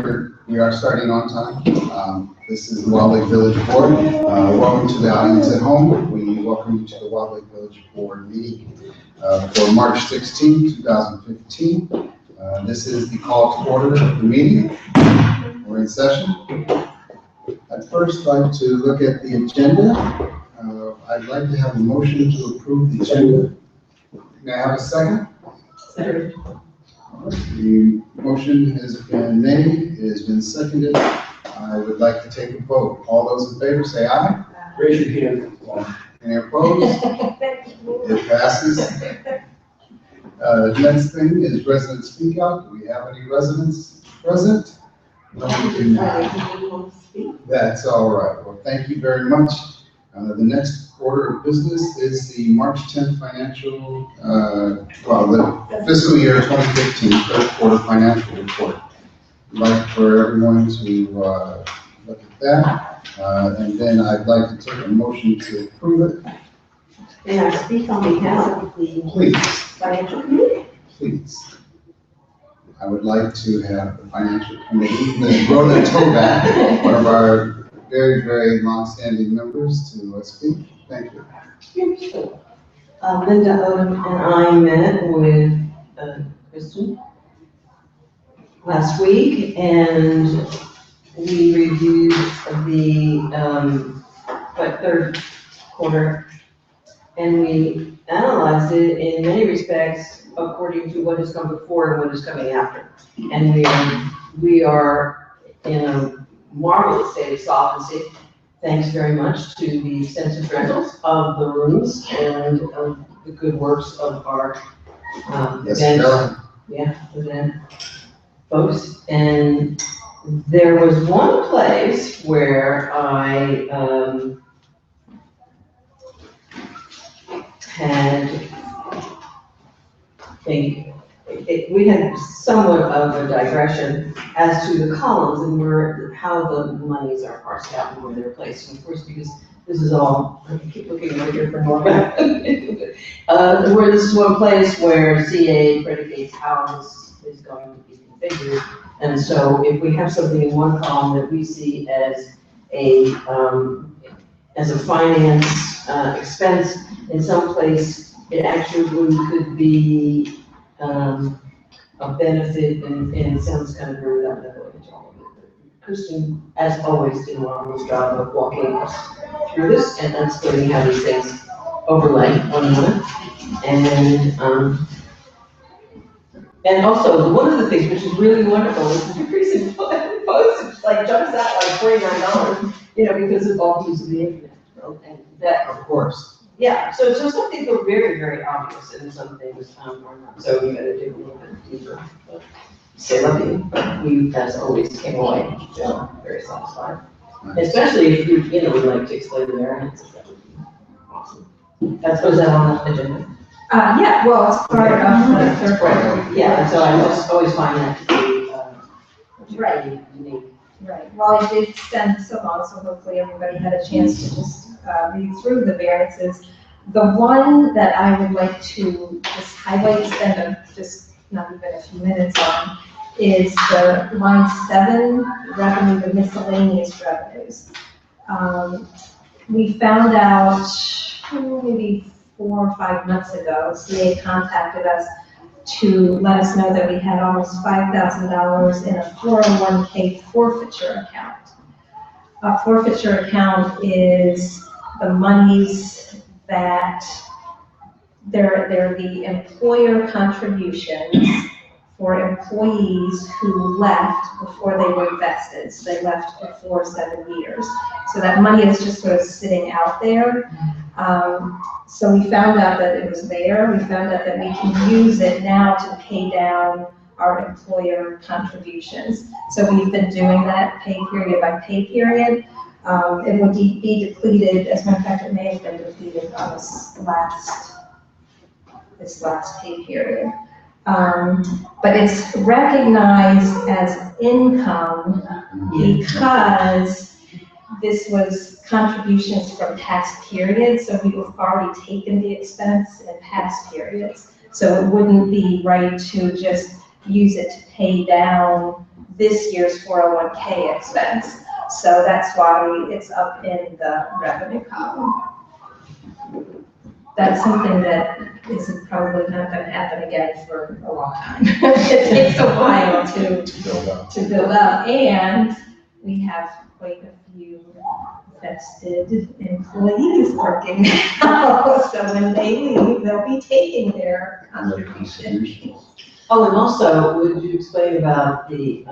record, we are starting on time. This is the Wilde Village Board. Welcome to the audience at home. We welcome you to the Wilde Village Board meeting for March 16, 2015. This is the call to order of the meeting. We're in session. I'd first like to look at the agenda. I'd like to have a motion to approve the agenda. May I have a second? Second. The motion has been made, it has been seconded. I would like to take a vote. All those in favor say aye. Raise your hand. Any opposed? It passes. Next thing is resident speak out. Do we have any residents present? No, we do not. That's all right. Well, thank you very much. The next order of business is the March 10th financial, the fiscal year 2015 third quarter financial report. I'd like for everyone to look at that, and then I'd like to take a motion to approve it. May I speak on behalf of the Please, financial committee? please. I would like to have the financial committee, Ms. Rhoda Toback, one of our very, very long-standing members, to speak. Thank you. Linda Odom and I met with Kristen last week, and we reviewed the third quarter, and we analyzed it in many respects according to what has come before and what is coming after. And we are in a marvelous state of solvency, thanks very much to the extensive rentals of the rooms and of the good works of our event folks. And there was one place where I we had somewhat of a digression as to the columns and how the monies are parsed out and where they're placed. And of course, because this is all, I keep looking over here for Norma, where this is one place where CA predicates how this is going to be configured. And so if we have something in one column that we see as a finance expense, in some place it actually could be a benefit, and it sounds kind of very that going into all of it. But Kristen, as always, did a marvelous job of walking us through this and explaining how these things overlay one another. And also, one of the things which is really wonderful is the decrease in postage, like jumps out like $49, because of all the use of the internet. And that, Of course. yeah, so some things are very, very obvious, and some things are not. So we got to dig a little bit deeper. But say love you, but we, as always, came away very satisfied. Nice. Especially if you would like to explain the variances, that would be awesome. Was that on the agenda? Yeah, well, it's part of the third quarter. Yeah, so I just always find that to be Right. unique. Right, well, it did extend so long, so hopefully everybody had a chance to just read through the variances. The one that I would like to just highlight, spend just not even a few minutes on, is the line 7, revenue, the miscellaneous revenues. We found out maybe 4 or 5 months ago, CA contacted us to let us know that we had almost $5,000 in a 401k forfeiture account. A forfeiture account is the monies that they're the employer contributions for employees who left before they were vested. So they left before 7 years. So that money is just sort of sitting out there. So we found out that it was there. We found out that we can use it now to pay down our employer contributions. So we've been doing that pay period by pay period. It would be depleted, as a matter of fact, it may have been depleted on this last pay period. But it's recognized as income because this was contributions from past periods, so we've already taken the expense in past periods. So it wouldn't be right to just use it to pay down this year's 401k expense. So that's why it's up in the revenue column. That's something that is probably not going to happen again for a long time. It takes a while to build up, and we have quite a few vested employees working now. So when they leave, they'll be taking their contribution. Oh, and also, would you explain about the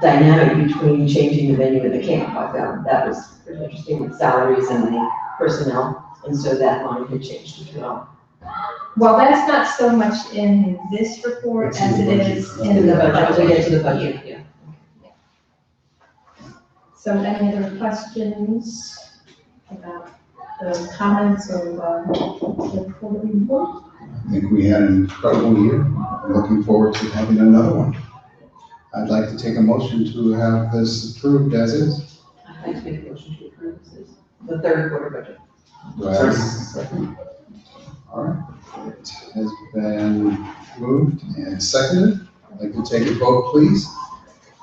dynamic between changing the venue and the camp? I found that was pretty interesting with salaries and the personnel, and so that line had changed as well. Well, that's not so much in this report as it is in the As we budget. get to the budget, yeah. So any other questions about the comments or the quarterly report? I think we had an incredible year. I'm looking forward to having another one. I'd like to take a motion to have this approved as is. I'd like to make a motion to approve the third quarter budget. Do I have a second? All right, it has been moved and seconded. I'd like to take a vote, please.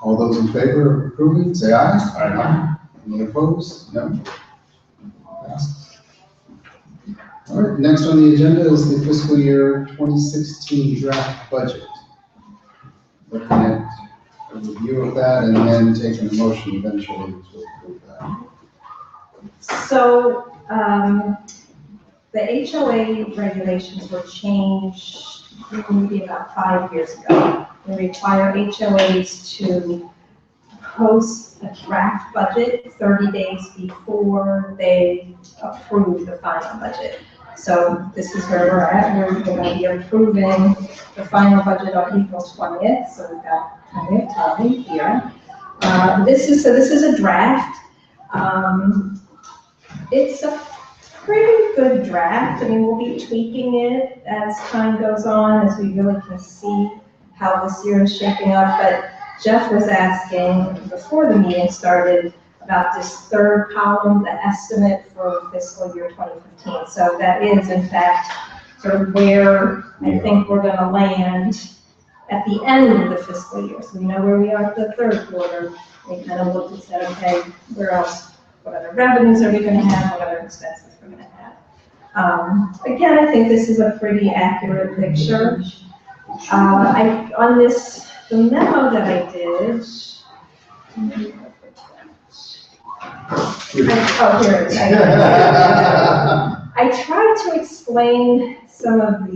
All those in favor of approving, say aye. Aye. Any opposed? No. Passes. All right, next on the agenda is the fiscal year 2016 draft budget. Looking at a review of that and then taking a motion eventually to approve that. So, the HOA regulations were changed maybe about 5 years ago. They require HOAs to post a draft budget 30 days before they approve the final budget. So this is where we're at. We're going to be approving the final budget on April 20th, so we've got plenty of time here. This is a draft. It's a pretty good draft. I mean, we'll be tweaking it as time goes on, as we really can see how this year is shaping up. But Jeff was asking before the meeting started about this third column, the estimate for fiscal year 2015. So that is, in fact, sort of where I think we're going to land at the end of the fiscal year. So we know where we are at the third quarter. We kind of looked and said, okay, where else? What other revenues are we going to have? What other expenses we're going to have? Again, I think this is a pretty accurate picture. On the memo that I did, here it is. I tried to explain some of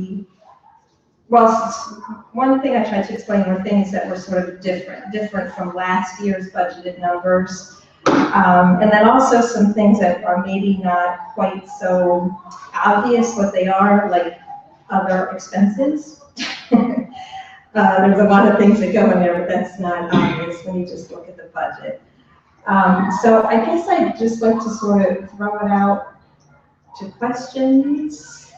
one thing I tried to explain were things that were sort of different from last year's budgeted numbers. And then also some things that are maybe not quite so obvious what they are, like other expenses. There's a lot of things that go in there, but that's not obvious when you just look at the budget. So I guess I'd just like to sort of throw it out to questions.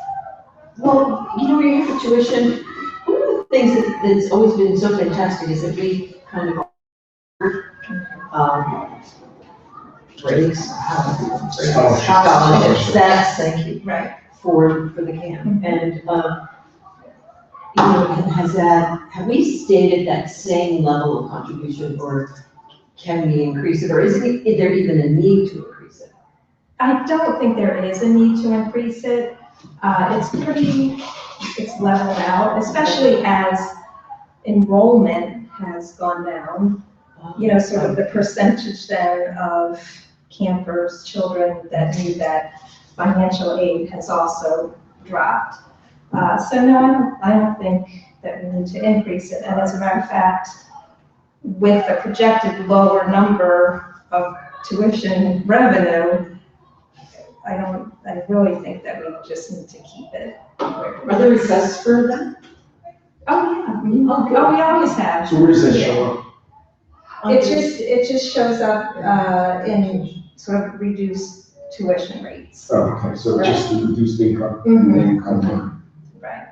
Well, you know, we're here for tuition. One of the things that's always been so fantastic is that we kind of breaks, scholarships, that's, thank you, Right. for the camp. And, you know, have we stated that same level of contribution, or can we increase it, or is there even a need to increase it? I don't think there is a need to increase it. It's leveled out, especially as enrollment has gone down. You know, sort of the percentage then of campers, children that need that financial aid has also dropped. So no, I don't think that we need to increase it. And as a matter of fact, with the projected lower number of tuition revenue, I really think that we just need to keep it. Are there requests for that? Oh, yeah. Oh, we always have. So where does that show up? It just shows up in sort of reduced tuition rates. Oh, okay, so just to reduce the income, Mhm. Right.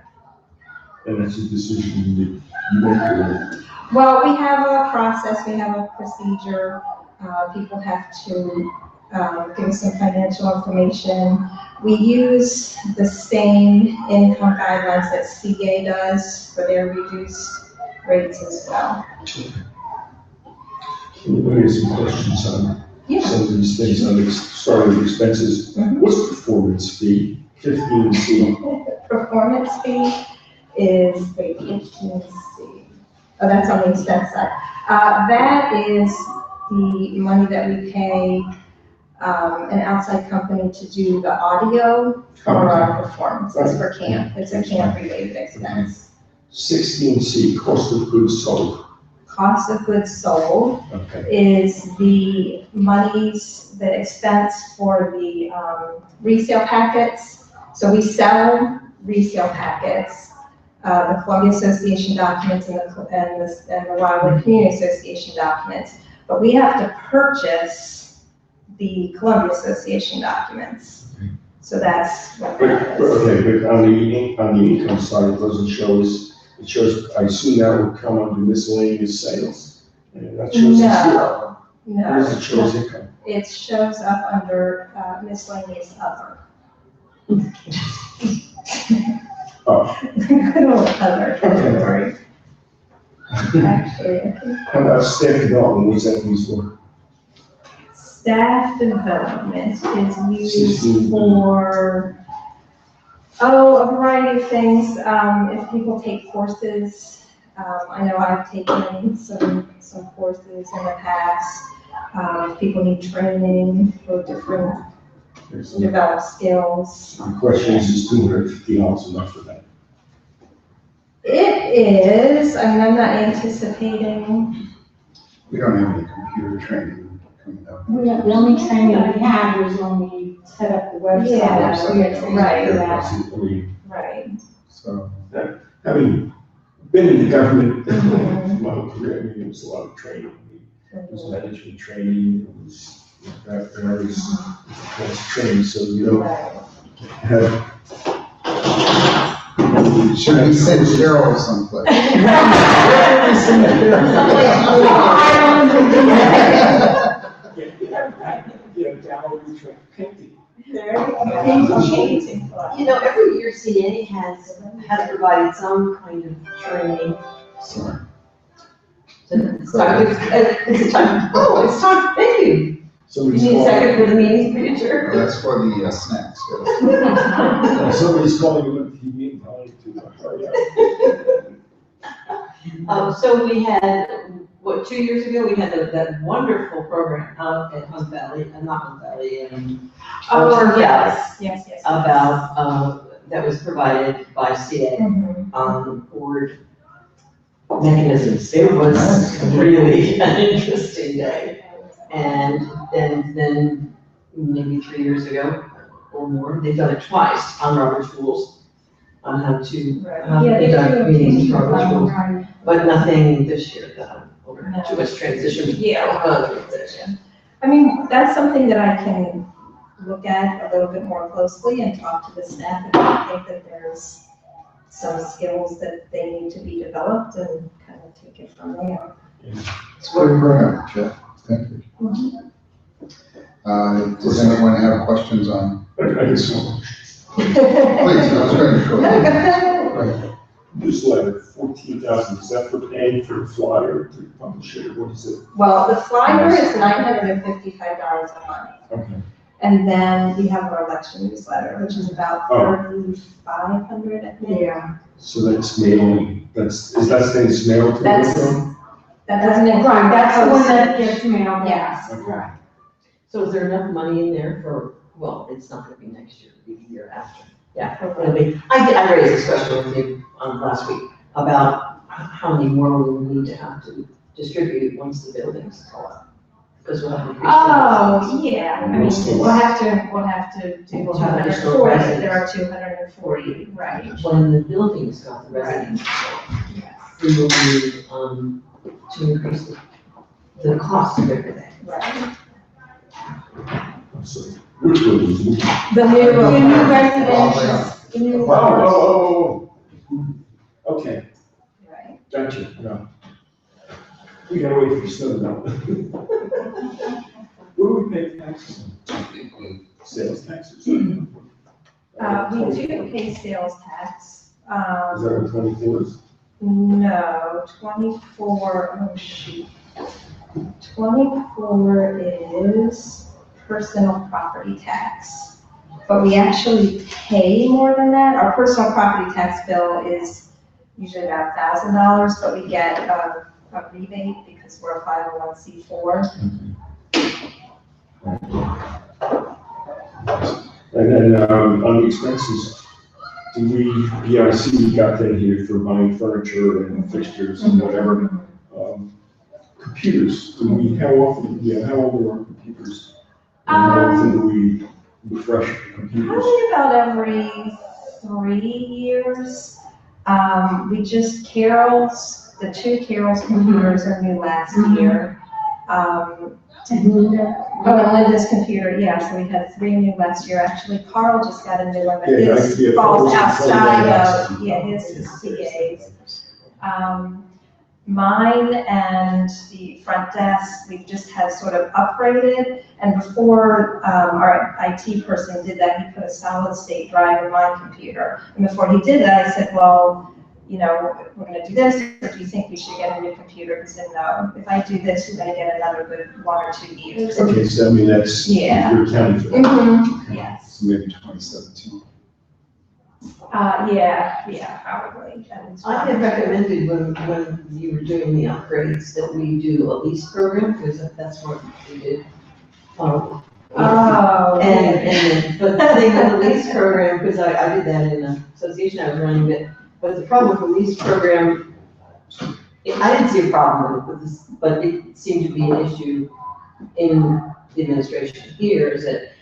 and that's a decision that you make, or Well, we have a process, we have a procedure. People have to give us some financial information. We use the same income guidelines that CA does for their reduced rates as well. Let me ask some questions on some of these things, on the start of the expenses. Mhm. What's performance fee? 15C. Performance fee is, wait, 15C. Oh, that's on the expense side. That is the money that we pay an outside company to do the audio for our performances for camp. It's a camp-related expense. 16C, cost of goods sold. Cost of goods sold Okay. is the monies, the expense for the resale packets. So we sell resale packets, the Columbia Association documents and the Wilde Community Association documents, but we have to purchase the Columbia Association documents. So that's what that is. Okay, but on the income side, it doesn't show us, it shows, I assume that would come under miscellaneous sales. And that shows us zero. No, Where does it show as income? it shows up under miscellaneous other. Oh. Good old other category. Actually, I think How about staff development, what's that used for? staff development is used 16. for, a variety of things. If people take courses, I know I've taken some courses in the past. If people need training for different developed skills. The question is $250 enough for that? It is, I mean, I'm not anticipating. We don't have any computer training coming up. The only training we had was when we set up the website. Yeah, We had training right. for that. I mean, Right. So, having been in the government Mhm. my career, I mean, it was a lot of training. It was management training, it was various kinds of training, so you don't Right. have. should we send Cheryl someplace? You know, every year CA has provided some kind of training. Sorry. It's time, it's time, thank you. You Somebody's need a second calling, for the meeting, pretty sure. That's for the snacks. Yes. somebody's calling you on TV and telling you to hurry up. So we had, 2 years ago, we had that wonderful program out at Hunt Valley, not Hunt Valley, Yes, yes. about, that was provided by CA Mhm. on board mechanisms. It was really an interesting day. And then maybe 3 years ago or more, they've done it twice on Robert's rules, on how to Right. conduct meetings with Robert's rules, Right. but nothing this year that I'm over. Too much transition. Transition. I mean, that's something that I can look at a little bit more closely and talk to the staff if I think that there's some skills that they need to be developed and kind of take it from there. It's a good program, Jeff. Thank you. Does anyone have questions on? I guess so. Please, I was going to go ahead. Newsletter, 14,000, is that for paying for the flyer to publish it, or what is it? Well, the flyer is $955 a month. Okay. And then we have our election newsletter, which is about Oh. 3,500, I think. Yeah. So that's mailing, is that thing that's mailed to That's- everyone? That doesn't include. Right, that's the one that postage. gets mailed. Yes. Okay. So is there enough money in there for, well, it's not gonna be next year, it'll be the year after. Yeah, it'll be, I raised this question with you last week about how many more we will need to have to distribute once the buildings go up. Because we'll have. Oh, yeah, I mean, Most of we'll have to do We'll have additional 240, residents. there are 240, right. When the buildings got the residents, we will need, to increase the cost of everything. Right. So, which one is it? The new residential. the new. Oh. Okay, Right. gotcha, no. We gotta wait for the snow now. What do we pay taxes on? Sales taxes? We do pay sales tax. Is that on 24s? No, 24, oh shoot. 24 is personal property tax. But we actually pay more than that. Our personal property tax bill is usually about $1,000, but we get a rebate because we're a 501c4. And then, on the expenses, do we, yeah, I see we got that here for buying furniture and fixtures and whatever. Computers, do we, how often, how old are our computers? And how often do we refresh computers? Probably about every 3 years. We just, the 2 Carol's computers are new last year. And Linda's computer, yeah, so we had 3 new last year. Actually, Carl just got a new one, but his falls outside of, his is CA's. Mine and the front desk, we just had sort of upgraded, and before our IT person did that, he put a solid state drive in my computer. And before he did that, I said, well, we're gonna do this, or do you think we should get a new computer? He said, no, if I do this, we're gonna get another good 1 or 2 years. Okay, so I mean, that's, Yeah. you're accounting for that. Mm-hmm. Yes. So maybe 2017. Yeah, probably. I had recommended when you were doing the upgrades that we do a lease program, because that's what we did. Oh. But the thing with the lease program, because I did that in the association I was running, but the problem with the lease program, I didn't see a problem with this, but it seemed to be an issue in the administration here, is that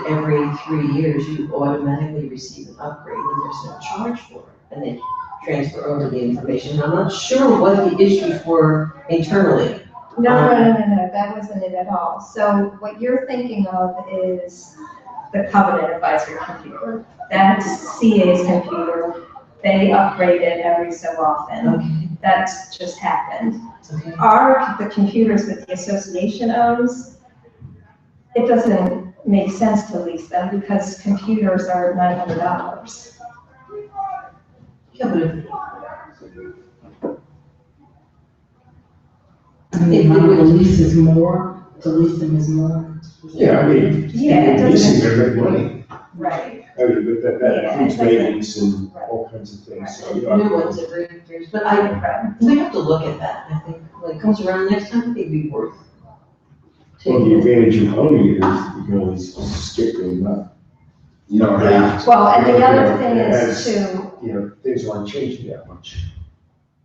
every 3 years you automatically receive an upgrade and there's no charge for it, and they transfer over the information. I'm not sure what the issues were internally. No, that wasn't it at all. So what you're thinking of is the Covenant Advisory computer. That's CA's computer. They upgrade it every so often. Okay. That's just happened. Okay. The computers that the association owns, it doesn't make sense to lease them because computers are $900. Yeah, but The lease is more, the lease them is more. Yeah, I mean, Yeah, it leasing, doesn't- they make money. Right. I mean, but that Yeah, includes it doesn't- maintenance and all kinds of things. So, you know, new ones every 3 years, but we have to look at that, I think, when it comes around next time, I think it'd be worth. Well, the advantage of owning it is you can always skip it and not. You don't have. Well, and the other thing As- is too, Things aren't changing that much.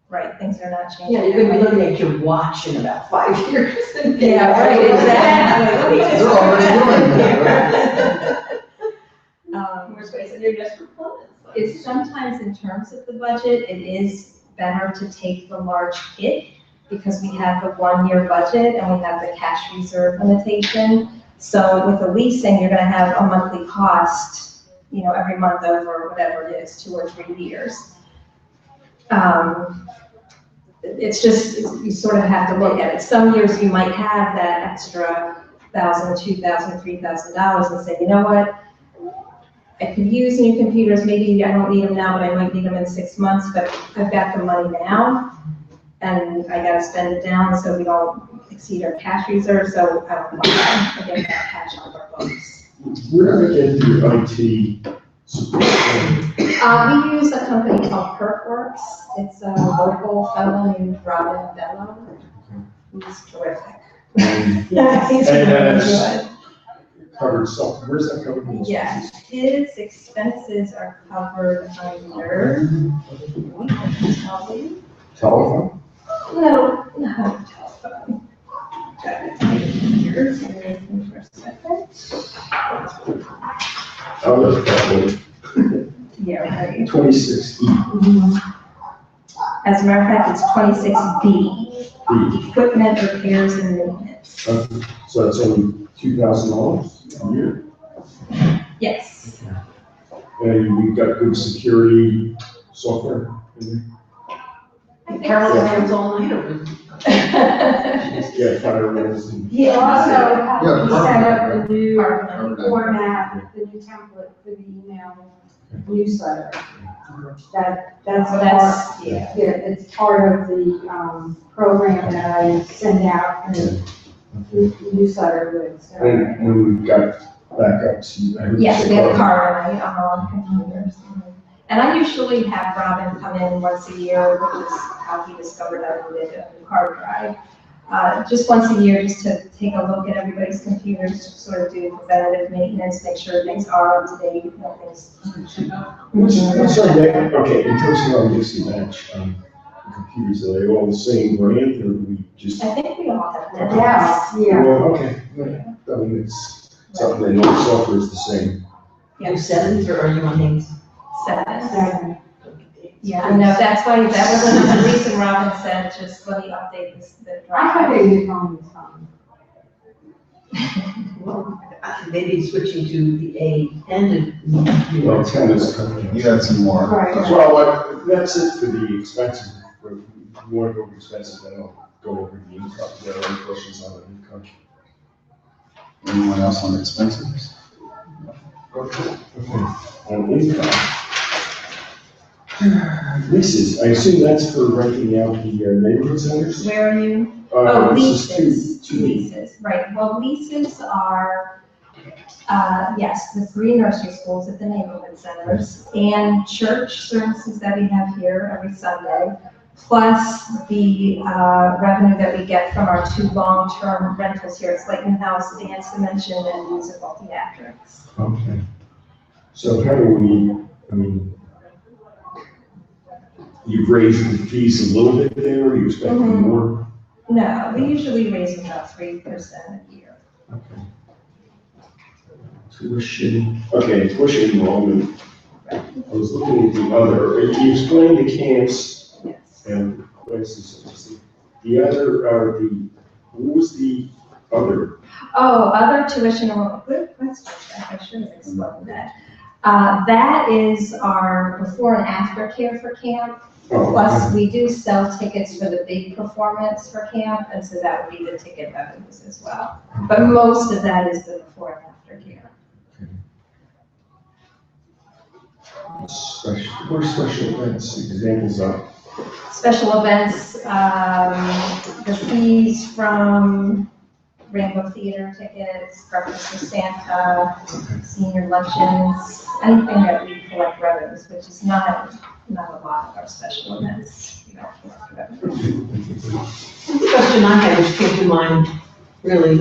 right, things are not changing. Yeah, you're gonna be looking at your watch in about 5 years. Yeah, right, exactly. They're already doing that, We're facing your desperate plans. It's sometimes in terms of the budget, it is better to take the large hit because we have the 1-year budget and we have the cash reserve limitation. So with the leasing, you're gonna have a monthly cost, every month over whatever it is, 2 or 3 years. It's just, you sort of have to look at it. Some years you might have that extra $1,000, $2,000, $3,000 and say, you know what? I could use new computers, maybe I don't need them now, but I might need them in 6 months, but I've got the money now, and I gotta spend it down so we don't exceed our cash reserve, so I don't want to get that cash on our books. Where do they get your IT support from? We use a company called PerkWorks. It's a local fellow named Robin Bello. He's terrific. And Yeah, he's And really that's- good. covered self, where's that covered? in Yeah, expenses? his expenses are covered under, I can tell you. Telephone? No, telephone. Here's for a second. Oh, that's probably Yeah, right. 26E. As a matter of fact, it's 26B, equipment repairs and maintenance. So that's only $2,000 a year. Yes. And we've got good security software in Carol runs all night over. there. Yeah, firewalls and. He also helped me set up the new Carbon. format, the new template for the email newsletter. That's So part, that's, yeah. yeah, it's part of the, program that I send out in the newsletter with, so. And we've got backups. Yes, we have a card and on computers. And I usually have Robin come in once a year, which is how he discovered I needed a new hard drive. Just once a year, just to take a look at everybody's computers, to sort of do preventative maintenance, make sure things are up to date, nothing's. Okay, in terms of our Dixie Match, computers, are they all the same brand, or do we just? I think we all have that. Yes, yeah. Well, okay, I mean, it's something that no software is the same. Are you sevens or are you on eights? 7. Seven. Yeah, no, that's why, that was another reason Robin said, just let me update this, the I have drive. a new phone this time. Well, maybe switching to the A and Well, 10 is coming. You had some more. Right. Well, that's it for the expenses. If you want to go over expenses, then I'll go over the income. If there are any questions on the income? Anyone else on expenses? Go ahead. Okay. On income. Leases, I assume that's for renting out the neighborhood centers? Where are you? Oh, Leases, this is two. leases, right, well, leases are, yes, the 3 nursery schools at the neighborhood centers, and church services that we have here every Sunday, plus the revenue that we get from our 2 long-term rentals here at Slayton House, Dance Dimension and Musical Theatrics. Okay. So how do we, I mean, you've raised the fees a little bit there, or you expecting Mhm. more? No, we usually raise about 3% a year. Okay. Tuition, okay, tuition enrollment. I was looking at the other, you explained the camps Yes. and places. The other, what was the other? Oh, other tuition enrollment, good question, I should have explained that. That is our before and after care for camp. Oh, Plus, we do sell tickets for the big performance for camp, and so that would be the ticket revenues as well. But most of that is the before and after care. Special, what are special events, examples of? Special events, the fees from Rainbow Theater tickets, Breakfast with Santa, senior luncheons, anything that we collect revenues, which is not a lot of our special events. We don't collect revenues. The question I had, which came to mind, really,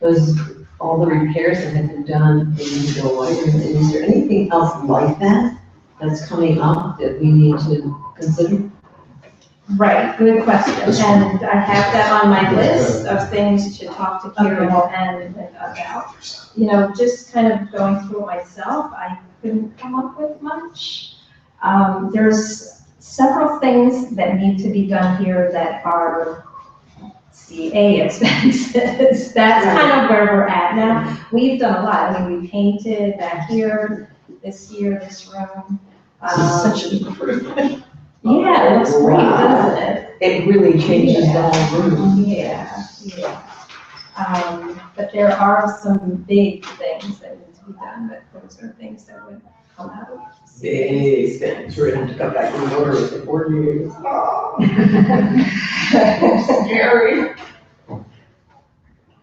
was all the repairs that have been done in the water. Is there anything else like that that's coming up that we need to consider? Right, good question, and I have that on my list of things to talk to Karen and about. You know, just kind of going through it myself, I couldn't come up with much. There's several things that need to be done here that are CA expenses. That's kind of where we're at now. We've done a lot, I mean, we painted back here, this room. Such an improvement. Yeah, it looks great, doesn't it? It really changes the whole room. Yeah. But there are some big things that need to be done, but those are things that would come out of. Big things, we're gonna have to come back in order with the board meetings. Scary.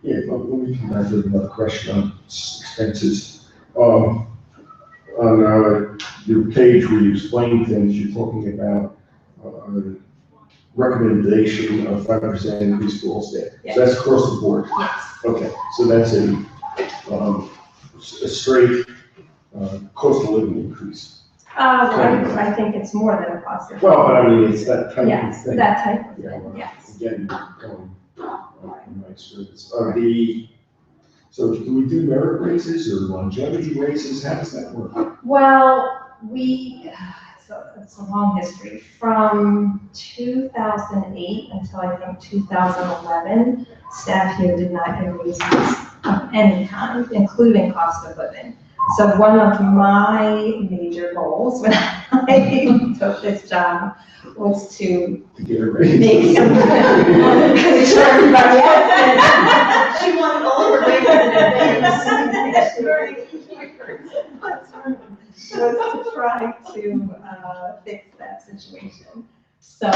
Yeah, let me come back with another question on expenses. On your page where you explain things, you're talking about recommendation of 5% increase for all staff. Yes. So that's across the board. Yes. Okay, so that's a straight cost of living increase. I think it's more than a positive. Well, but I mean, it's that type of Yes, thing. that type of Yeah, thing, well, yes. Again, going from my experience. So do we do merit raises or longevity raises? How does that work? Well, it's a long history. From 2008 until I think 2011, staff here did not get raises of any kind, including cost of living. So one of my major goals when I took this job was to To get a raise? make some. Sure, everybody else. She wanted all of her raises in advance. was to try to fix that situation. So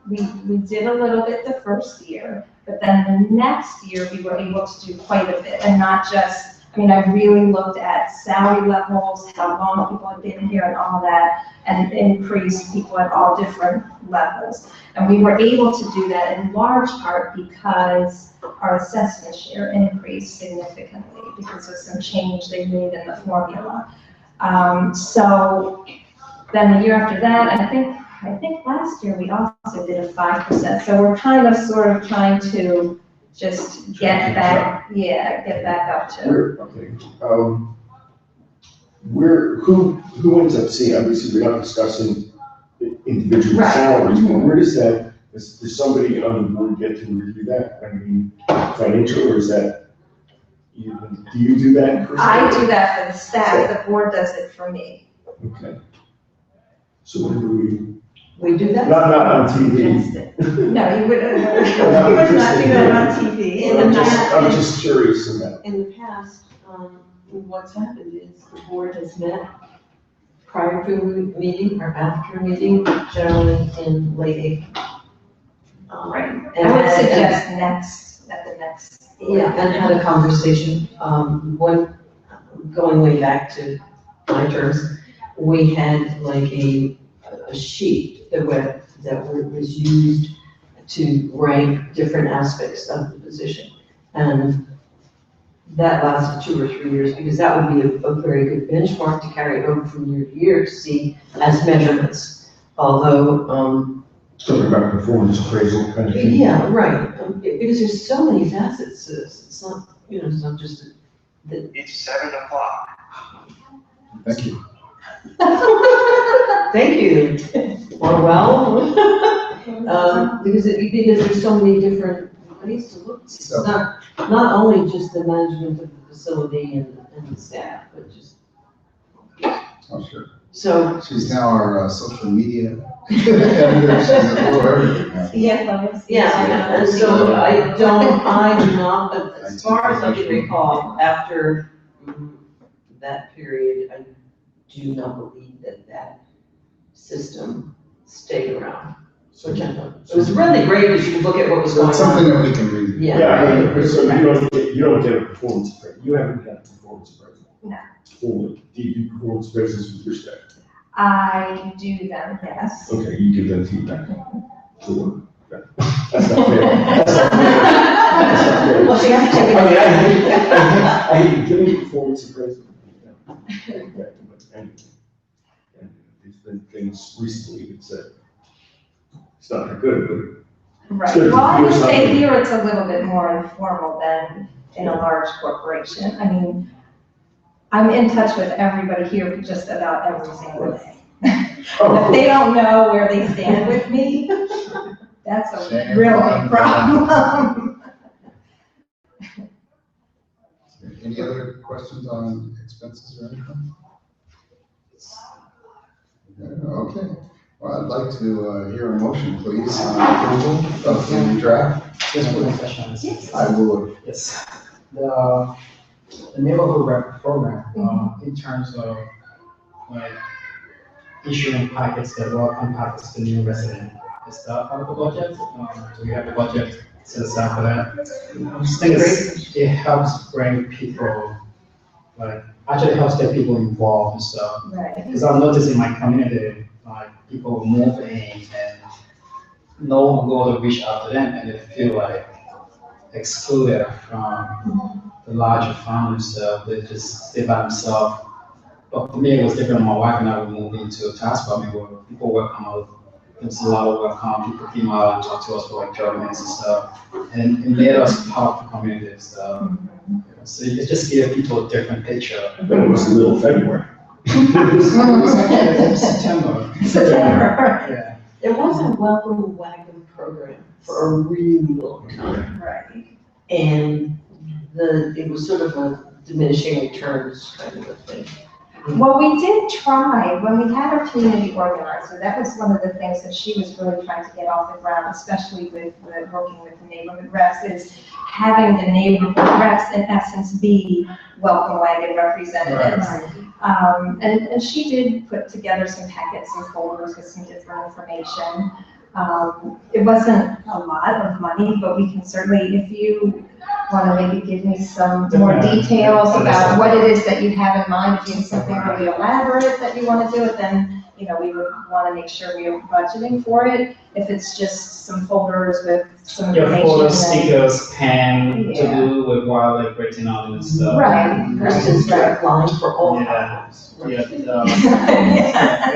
we did a little bit the first year, but then the next year we were able to do quite a bit, and not just, I mean, I really looked at salary levels, how long people had been here and all that, and increased people at all different levels. And we were able to do that in large part because our assessment share increased significantly because of some change they made in the formula. So then the year after that, I think last year we also did a 5%. So we're kind of sort of trying to just get back, get back up to. Who ends up seeing, obviously, we're not discussing individual Right. salaries, but where does somebody on the board get to review that? I mean, financial, or is that, do you do that? I do that for the staff, the board does it for me. Okay. So when do We do that? not on TV. No, you would not do that on TV. I'm just curious about. In the past, what's happened is the board has met prior to a meeting or after a meeting, generally in late April. Right. And I would suggest at the next. Yeah, and had a conversation, going way back to my terms, we had like a sheet that was used to rank different aspects of the position. And that lasted 2 or 3 years, because that would be a very good benchmark to carry over from year to year to see as measurements. Although, Something about performance appraisal kind of thing. yeah, right, because there's so many facets to this. It's not, it's not just It's 7 o'clock. Thank you. Thank you. Well, because there's so many different ways to look. It's So- not only just the management of the facility and the staff, but just, Oh, sure. so, She's now our social media editor. She's a little everything now. yeah, and so I do not, but as far as I can recall, after that period, I do not believe that system stayed around. Which I thought, it was really great because you could look at what was So going it's something on. that we can read. Yeah. Yeah, so you don't get a performance appraisal. You haven't had a performance appraisal. No. Fully. Do you do performance appraisals with your staff? I do them, yes. Okay, you give them feedback. So, that's not fair. That's not fair. That's not fair. Well, she has to take it. I hate giving performance appraisal. But anyway, there's been things recently that said it's not that good, Right, Sure. well, I would Here's say something. here it's a little bit more informal than in a large corporation. I mean, I'm in touch with everybody here just about every single day. but. If they don't know where they stand with me, that's a Shame real on big problem. Any other questions on expenses or anything? Okay, well, I'd like to hear a motion, please, on approval of the draft. Just one question on this. I will, Yes. The neighborhood rep program, in terms of like issuing packets, the welcome packets to new resident, is that part of the budget? Do we have a budget set aside for that? I just think it helps bring people, like, actually helps get people involved and stuff. Right. Because I've noticed in my community, like, people move in and no one go to reach out to them and they feel like excluded from the larger family and stuff. They just stay by themselves. But for me, it was different. My wife and I would move into a task farming where people welcome out. There's a lot of welcome. People came out and talked to us for like 30 minutes and stuff. And it made us part of the community and stuff. So it just gave people a different picture. But it was a little February. September. Yeah. There was a welcome wagon program for a really long time. Right. And it was sort of a diminishing returns kind of a thing. Well, we did try, when we had our community organizer, that was one of the things that she was really trying to get off the ground, especially with working with the neighborhood reps, is having the neighborhood reps in essence be welcome wagon representatives. And she did put together some packets and folders with some different information. It wasn't a lot of money, but we can certainly, if you want to maybe give me some more details about what it is that you have in mind, if you have something really elaborate that you want to do it, then, we would want to make sure we are budgeting for it. If it's just some folders with some Your information. photo then- stickers, pen Yeah. to do with Wilde written on and stuff. Right. Kristen's direct line for all. Yeah. Yeah, Yeah.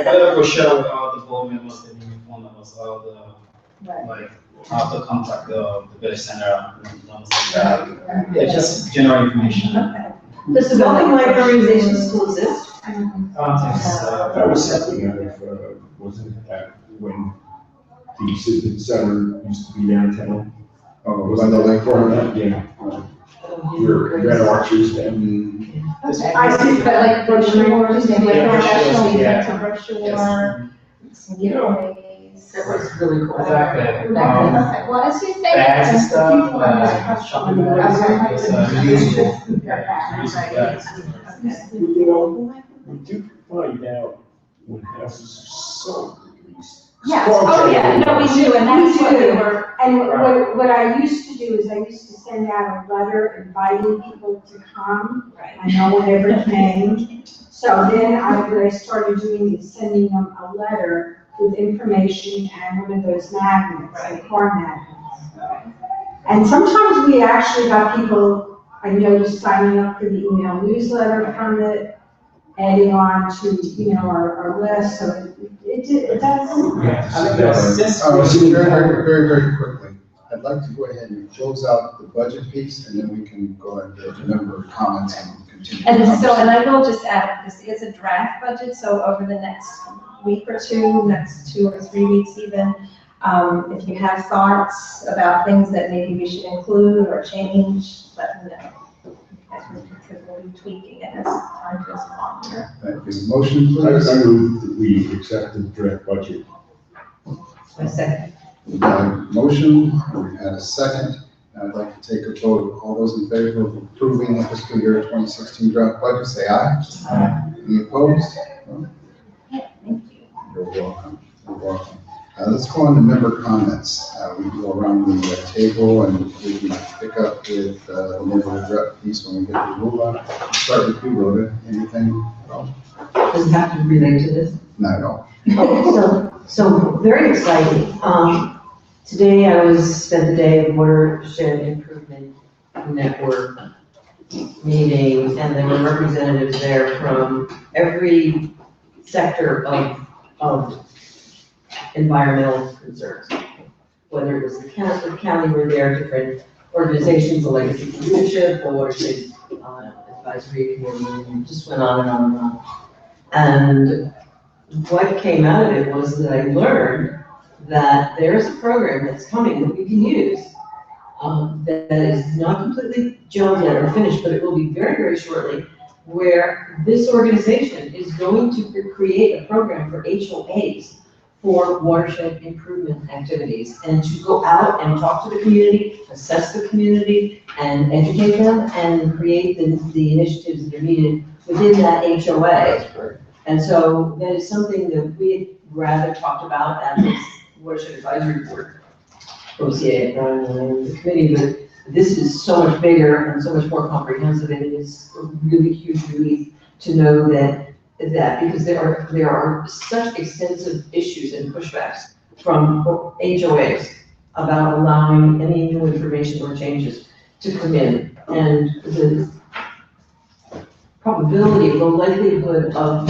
a little brochure with all the board members and the phone numbers, all the, Right. like, how to contact the village center and things like that. Yeah, just general information. Okay. Does the building light organization still exist? That was something out of, wasn't it, when the civic center used to be downtown? Oh, was on the lake for that? Yeah. Your red arches and. Okay, I see, but like brochures, maybe like Yeah, professional, brochures, you yeah. make some brochure, some giveaways. That was really cool. Exactly. Okay, well, as you think. Bags and stuff, People on this shopping question, bags, I reusable Right. bags. You know, we do find out when houses are sold, at least. Yes, oh yeah, no, we do, and that's what we were, And what I used to do is I used to send out a letter inviting people to come, right. and no one ever came. So then what I started doing is sending them a letter with information and one of those magnets, like car magnets. And sometimes we actually got people, I noticed, signing up for the email newsletter from it, adding on to, our list, so it does. Very quickly, I'd like to go ahead and close out the budget piece, and then we can go ahead and go to member comments and continue. And so, and I will just add, this is a draft budget, so over the next week or two, next 2 or 3 weeks even, if you have thoughts about things that maybe we should include or change, let me know. Because we'll be tweaking it as time goes on here. Thank you. Motion, I please. move that we accept the draft budget. A second. We've got a motion, we've had a second. I'd like to take a vote. All those in favor of approving the fiscal year 2016 draft budget, say aye. Aye. Any opposed? No? Thank you. You're welcome. You're welcome. Let's go on to member comments. We go around the table and we can pick up with the neighborhood rep piece when we get to move on. Start with you, Rhoda. Anything at all? Does it have to relate to this? Not at all. Okay, so very exciting. Today I spent the day of Watershed Improvement Network meeting, and there were representatives there from every sector of environmental concerns. Whether it was the county were there, different organizations, the Legacy Leadership, the Watershed Advisory Committee, and just went on and on and on. And what came out of it was that I learned that there's a program that's coming that we can use that is not completely gelled yet or finished, but it will be very, very shortly, where this organization is going to create a program for HOAs for watershed improvement activities, and to go out and talk to the community, assess the community, and educate them, and create the initiatives that are needed within that HOA. And so that is something that we had rather talked about at this Watershed Advisory Board, OCA, and the committee, but this is so much bigger and so much more comprehensive, and it is a really huge relief to know that because there are such extensive issues and pushbacks from HOAs about allowing any new information or changes to come in, and the probability, the likelihood of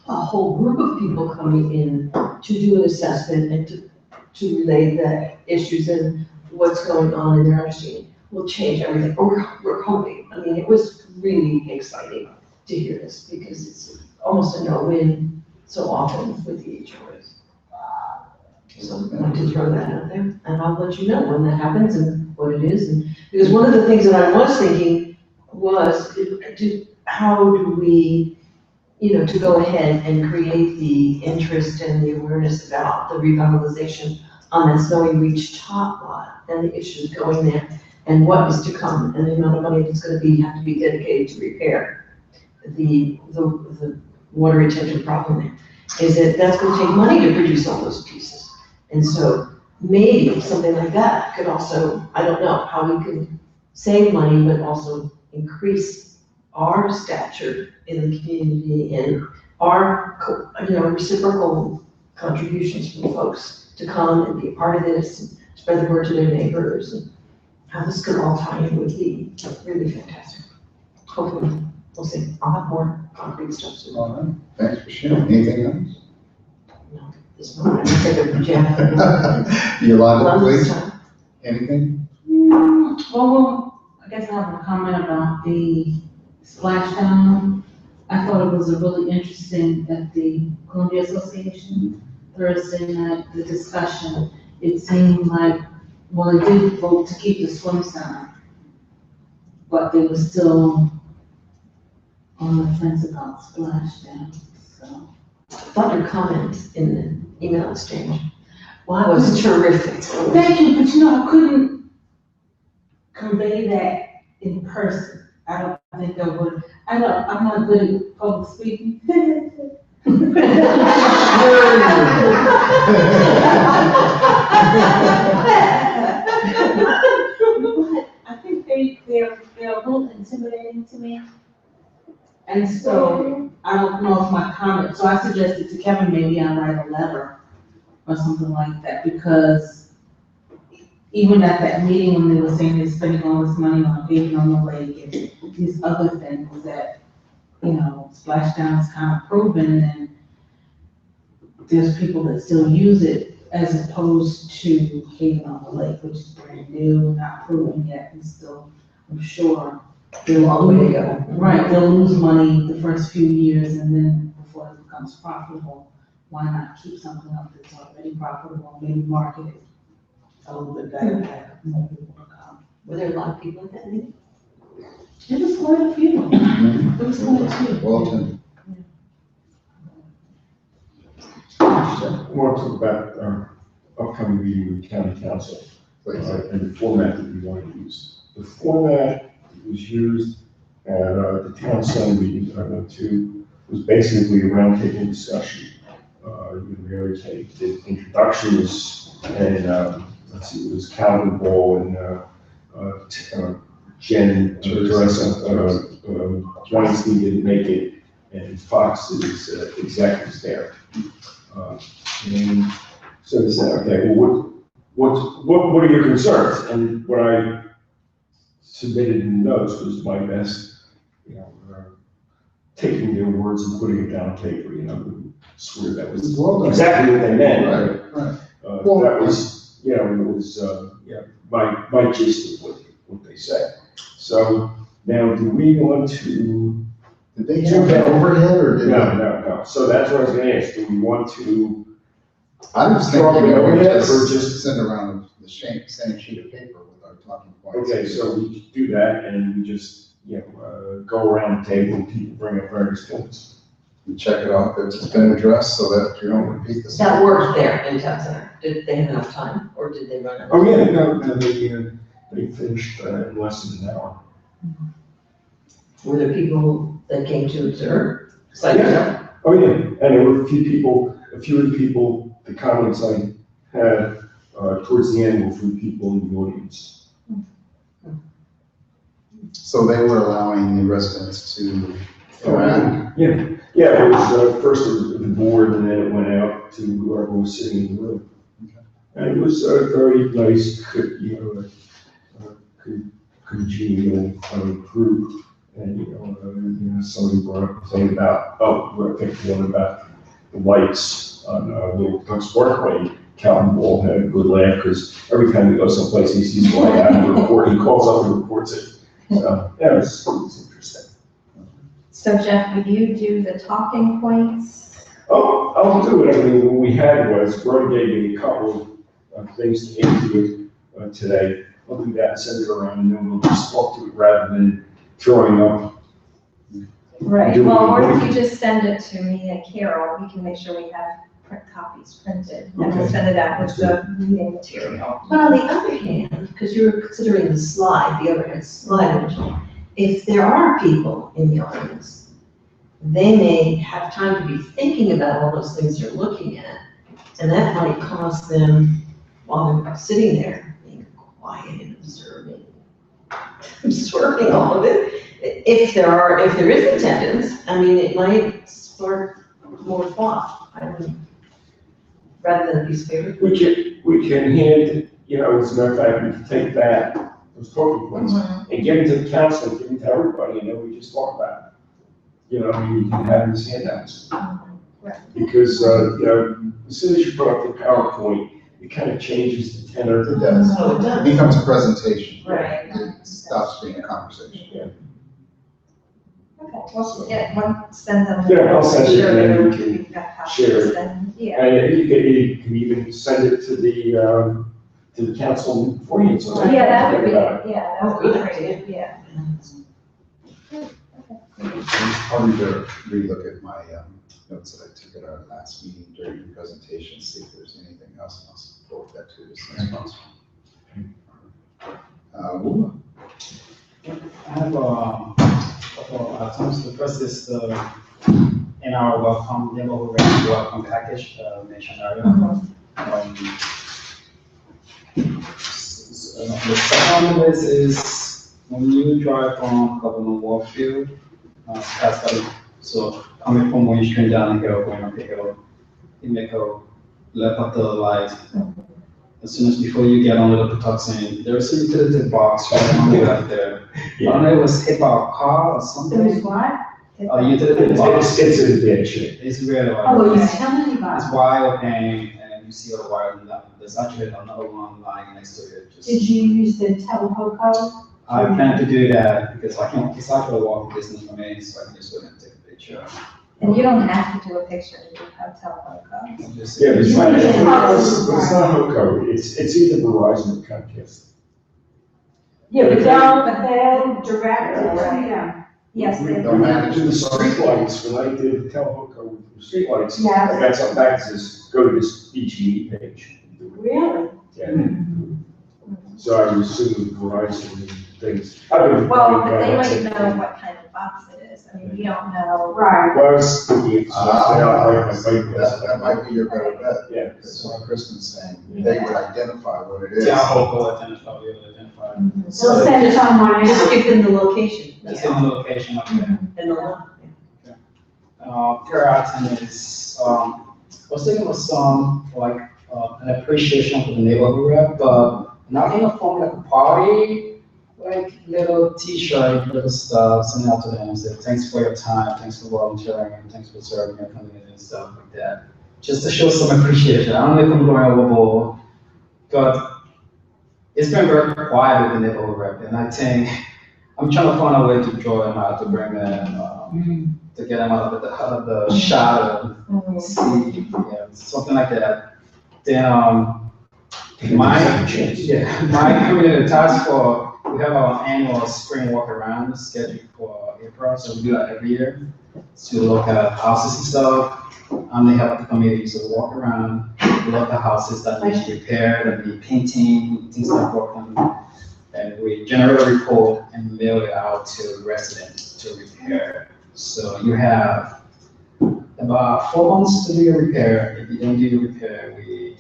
a whole group of people coming in to do an assessment and to relay the issues and what's going on in their understanding will change everything. We're hoping. I mean, it was really exciting to hear this, because it's almost a no-win so often with the HOAs. So I want to throw that out there, and I'll let you know when that happens and what it is. And because one of the things that I was thinking was, how do we, to go ahead and create the interest and the awareness about the revitalization on that Snowy Reach top lot and the issues going there and what is to come and the amount of money that's going to have to be dedicated to repair. the water retention problem there, is that that's gonna take money to produce all those pieces. And so maybe something like that could also, I don't know, how we could save money, but also increase our stature in the community and our, reciprocal contributions from folks to come and be a part of this, and spread the word to their neighbors, and how this could all tie in would be really fantastic. Hopefully, we'll see. I'll have more concrete stuff soon. All right, thanks for sharing. Anything else? No, this moment, I'm gonna take a jab. Yolanda, please. Anything? Well, I guess I have a comment about the splashdown. I thought it was a really interesting at the Columbia Association Thursday night, the discussion. It seemed like, well, they did vote to keep the swim center, but they were still on the fence about splashdown, so. I thought your comment in the email exchange was terrific. Thank you, but I couldn't convey that in person. I don't think I would. I'm not good at public speaking. I think they're a little intimidating to me. And so I don't know if my comment, so I suggested to Kevin, maybe I write a letter or something like that, because even at that meeting when they were saying they're spending all this money on paving on the lake and these other things that, splashdown's kind of proven, and there's people that still use it as opposed to paving on the lake, which is brand new, not proven yet, and still, I'm sure. There's a long way to go. Right, they'll lose money the first few years, and then before it becomes profitable, why not keep something up that's already profitable, maybe market it a little bit better, that more people will come. Were there a lot of people at that meeting? It was quite a few. It was quite a few. Well attended. I want to talk about our upcoming meeting with county council, Please. and the format that we want to use. The format that was used at the town center meeting that I went to was basically a roundtable discussion. Mary Kay did introductions, and let's see, it was Calvin Ball and Jen Teresa, Weinstein didn't make it, and Fox's executives there. And so they said, okay, well, what are your concerns? And what I submitted in notes was my best, taking their words and putting it down on paper, swear that was Well done. exactly what they meant. Right. That was, it was, my gist of what they said. So now, do we want to? Did they have that overhead or did they? No. So that's what I was gonna ask. Do we want to? I was thinking Throw it we overhead or just just? send around the same sheet of paper with our talking points. Okay, so we do that and we just, go around the table and people bring up various points. And check it off if it's been addressed so that you don't repeat the same. That worked there in town center. Did they have enough time, or did they run out? Oh, yeah, no, they finished in less than an hour. Were there people that came to observe? Yeah. Oh, yeah, and there were a few of the people, the comments I had towards the end were from people in the audience. So they were allowing the residents to interact. Yeah, it was first the board and then it went out to whoever was sitting in the room. And it was a very nice, congenial group. And, somebody brought up a thing about, I think the one about the lights on Little Tux Parkway. Calvin Ball had a good laugh because every time he goes someplace, he sees a light out in the report, he calls up and reports it. So, yeah, it was interesting. So Jeff, would you do the talking points? Oh, I'll do it. I mean, what we had was, Brody gave me a couple of things to add to it today. I'll do that and send it around, and then we'll just talk to it rather than throwing up. Right, Do well, we- or if you just send it to me and Carol, we can make sure we have print copies printed, and we'll Okay. send it out with the meeting material. But on the other hand, because you were considering the overhead slide, if there are people in the audience they may have time to be thinking about all those things they're looking at. And that might cause them, while they're sitting there, being quiet and absorbing all of it. If there is attendance, I mean, it might spark more thought. I mean, rather than a piece of paper. We can hand, as a matter of fact, we can take that, those talking points, and give them to the council, give them to everybody, and then we just talk about it. You can have these handouts. Because, as soon as you put up the PowerPoint, it kind of changes the tenor. It does. Oh, it does. It becomes a presentation. Right. It stops being a conversation. Okay, well, yeah, send them. Yeah, I'll send it, Sure, and then we we've can got copies, share it. then, yeah. And you can even send it to the council beforehand, so they can Yeah, that would think be, about it. yeah, that Oh, would be good great, idea. yeah. It's probably to relook at my notes that I took at our last meeting during the presentation, see if there's anything else, and I'll forward that to you as soon as possible. Wula? I have a couple of items. The first is in our welcome, neighborhood welcome package mentioned earlier. The second on the list is when you drive from Governor Warfield, so coming from Wayne Street down the hill, going up the hill, you make a left at the light. As soon as before you get on the Patuxent, there's a utility box right on the left there. I don't know, it was hit by a car or something. There's what? A utility box. It's in dead shape. It's really Oh, like, you tell me about it's it. wide open and you see all the wire in that. There's actually another one lying next to it. Just- Did you use the telefoco? I plan to do that because it's actually a walking distance from me, so I can just go and take a picture. And you don't have to do a picture, you have telephone calls. Just- Yeah, but it's not, Yeah. it's not hookup, it's either Verizon or Comcast. Yeah, but they'll direct it to them. Yes, they They'll manage To the streetlights, when I did the telehook with the streetlights, Yes. I got some back that says, go to this BGE page. Really? Yeah. So I was assuming Verizon and things. I've been Well, but running they that might website. know what kind of box it is, I mean, you don't know. Right. Well, I was thinking, so I said, I'll have my bike That might be your better bet. Yeah. Because what Kristen's saying, they would identify what it is. Yeah, I'll go identify, we will identify. They'll send it online. Just give them the location. That's the only location up there. And the line. Third item is, I was thinking of some, like, an appreciation for the neighborhood rep, but not in a form like a party, like little t-shirt, little stuff, send out to them, say, thanks for your time, thanks for volunteering, thanks for serving your community and stuff like that. Just to show some appreciation. I don't know if I'm going overboard, but it's been very quiet with the neighborhood rep, and I think I'm trying to find a way to draw them out, to bring them, to get them out of the shadow, see, yeah, something like that. Then, my community task force, we have our annual spring walk around scheduled for April, so we do that every year to look at houses and stuff. They help the community to walk around, look at houses that need repair, that need painting, things like that. And we generate a report and mail it out to residents to repair. So you have about 4 months to do your repair. If you don't do your repair, we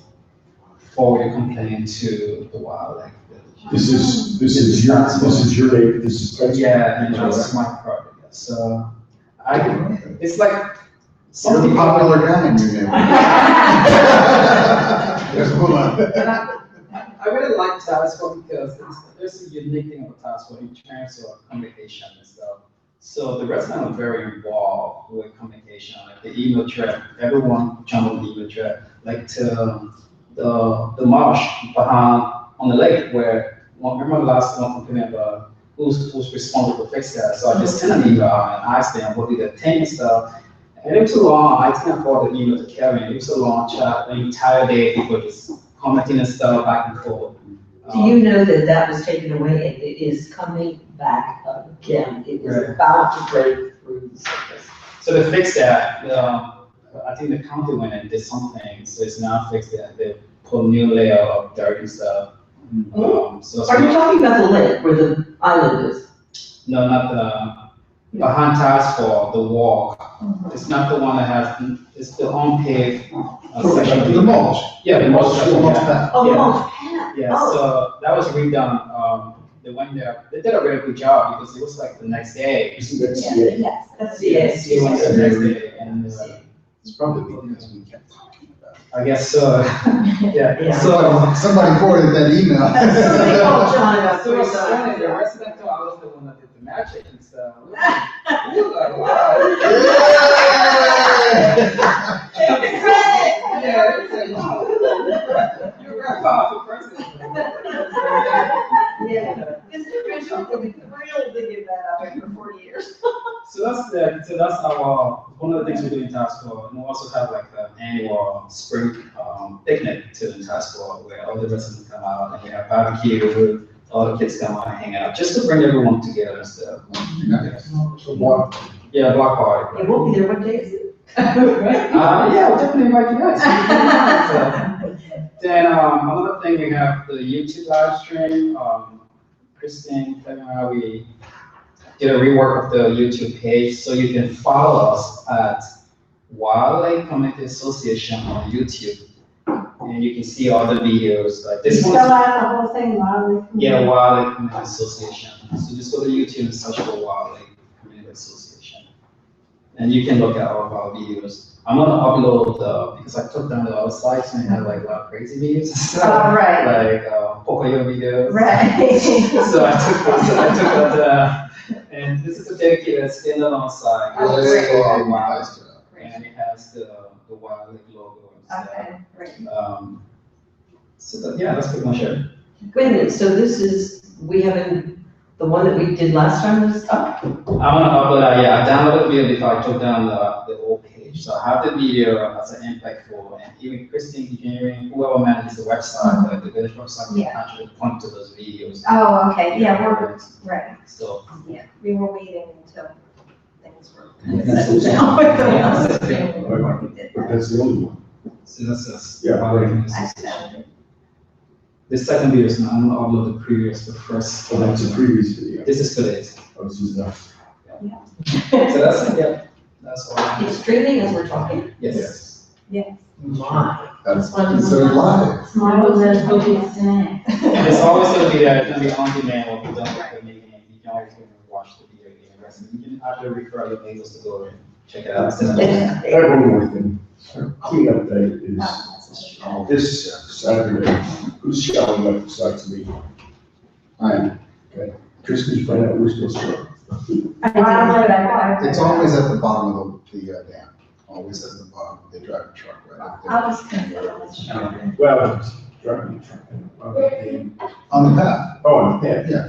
forward your complaint to the wildlife village. This is your neighbor, this is. Yeah, and that's my project. So it's like You're some the people. popular guy in your neighborhood. Yes, Wula. I really like task force because there's a unique thing about task force in terms of communication and stuff. So the residents are very involved with communication, like the email thread, everyone jump on the email thread, like to the marsh behind on the lake where, remember the last one complaining about who's responsible to fix that. So I just sent an email out and asked them what did they think and stuff. And it was so long, I think I forwarded the email to Kevin, it was so long, chat, the entire day, people just commenting and stuff back and forth. Do you know that that was taken away and it is coming back again? It is about to break through the surface. So to fix that, I think the county went and did something, so it's now fixed that they put a new layer of dirt and stuff. So it's Are you not- talking about the lake where the island is? No, not behind task for the walk. Mhm. It's not the one that has, it's the unpaved section. The mulch. Yeah, the mulch section, mulch yeah. path. Oh, Yeah. mulch pad. Yeah, Oh. so that was redone. They went there, they did a very good job because it was like the next day. Isn't that Yeah, CA? yes, that's the. Yes. It went the next day, and It's probably because we kept talking about it. I guess so. Yeah, Yeah. so. Somebody forwarded that email. Somebody called John about So it's 3 funny, times. the resident thought I was the one that did the magic and stuff. We were like, wow. Take the credit. Yeah, it's like, wow. You're a very powerful person. Yeah. Mr. Bishop will be thrilled to give that up after 40 years. So that's our, one of the things we do in task force. And we also have like an annual spring picnic to the task force where all the residents come out and we have barbecue, all the kids come out and hang out, just to bring everyone together and stuff. So what? Yeah, block party. It won't be there, what day is it? Yeah, we'll definitely invite you guys. So, then another thing, we have the YouTube live stream. Christine, we did a rework of the YouTube page, so you can follow us at Wilde Community Association on YouTube, and you can see all the videos. Like this one. Spell out the whole thing, Wilde. Yeah, Wilde Community Association. So just go to YouTube and search for Wilde Community Association. And you can look at all of our videos. I'm gonna upload, because I took down the other slides and had like a lot of crazy videos and stuff. Oh, right. Like, Pocoyo videos. Right. So I took that, and this is a dedicated standalone site. Oh, Well, great. nice job. And it has the Wilde logo and stuff. Okay, great. So yeah, that's pretty much it. Wait a minute, so this is, we haven't, the one that we did last time was up? I'm gonna upload that, yeah, I downloaded the video before I took down the old page. So I have the video as an impactful, and even Christine Engineering, whoever manages the website, like the village website, can Yeah. actually point to those videos. Oh, okay, yeah, we're, right, So, yeah, we were waiting until things were. That's settled down with the last But thing. We did that. that's the only one. so that's us. Yeah, right. I found it. The second video is now, I'm gonna upload the previous, the first. So that's a previous video. This is today's. Oh, this is not. So that's it, yeah, that's all. It's streaming as we're talking? Yes. My. That's That's one. considered live. Small little cookies snack. And it's always gonna be there, it's gonna be on demand when we're done with the meeting, you can always go and watch the video again, right? So you can actually refer your neighbors to go and check it out. I have one more thing. Our cleanup day is this Saturday. Who's showing up besides me? I am. Chris, can you find out who's supposed to show? It's always at the bottom of the dam, always at the bottom. They drive a truck right up there. I'll just confirm this. Well, driving the truck. On the path. Oh, yeah. Yeah.